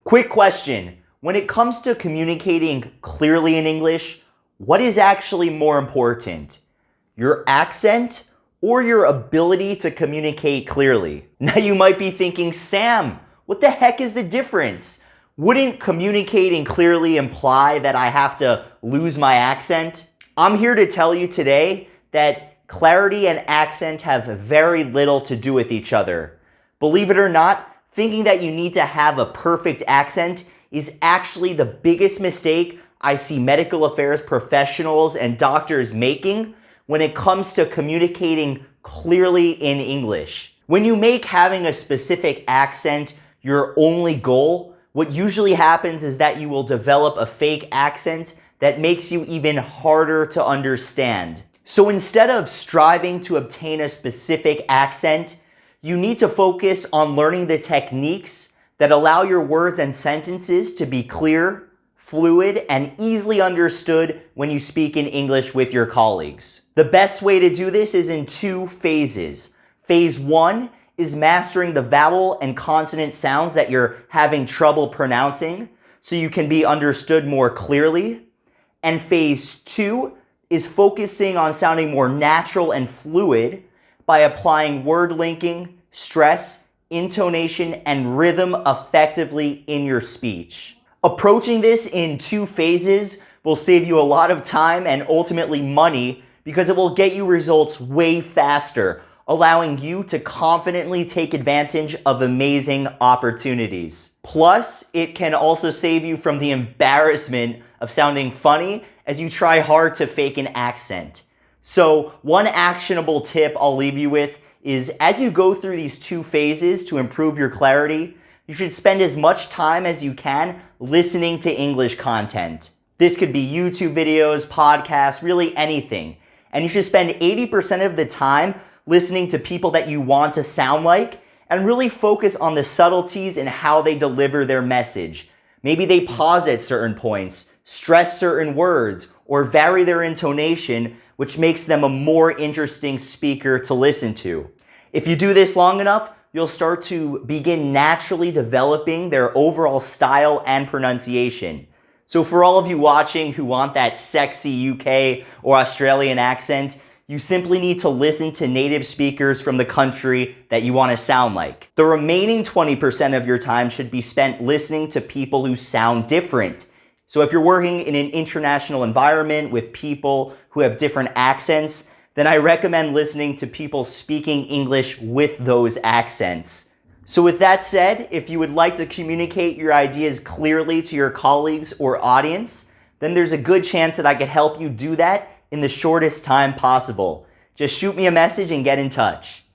Quick question. When it comes to communicating clearly in English, what is actually more important? Your accent or your ability to communicate clearly? Now you might be thinking, Sam, what the heck is the difference? Wouldn't communicating clearly imply that I have to lose my accent? I'm here to tell you today that clarity and accent have very little to do with each other. Believe it or not, thinking that you need to have a perfect accent is actually the biggest mistake I see medical affairs professionals and doctors making when it comes to communicating clearly in English. When you make having a specific accent your only goal, what usually happens is that you will develop a fake accent that makes you even harder to understand. So instead of striving to obtain a specific accent, you need to focus on learning the techniques that allow your words and sentences to be clear, fluid, and easily understood when you speak in English with your colleagues. The best way to do this is in two phases. Phase 1 is mastering the vowel and consonant sounds that you're having trouble pronouncing so you can be understood more clearly. And phase 2 is focusing on sounding more natural and fluid by applying word linking, stress, intonation, and rhythm effectively in your speech. Approaching this in two phases will save you a lot of time and ultimately money because it will get you results way faster, allowing you to confidently take advantage of amazing opportunities. Plus, it can also save you from the embarrassment of sounding funny as you try hard to fake an accent. So one actionable tip I'll leave you with is as you go through these two phases to improve your clarity, you should spend as much time as you can listening to English content. This could be YouTube videos, podcasts, really anything. And you should spend 80% of the time listening to people that you want to sound like and really focus on the subtleties in how they deliver their message. Maybe they pause at certain points, stress certain words, or vary their intonation, which makes them a more interesting speaker to listen to. If you do this long enough, you'll start to begin naturally developing their overall style and pronunciation. So for all of you watching who want that sexy UK or Australian accent, you simply need to listen to native speakers from the country that you want to sound like. The remaining 20% of your time should be spent listening to people who sound different. So if you're working in an international environment with people who have different accents, then I recommend listening to people speaking English with those accents. So with that said, if you would like to communicate your ideas clearly to your colleagues or audience, then there's a good chance that I could help you do that in the shortest time possible. Just shoot me a message and get in touch.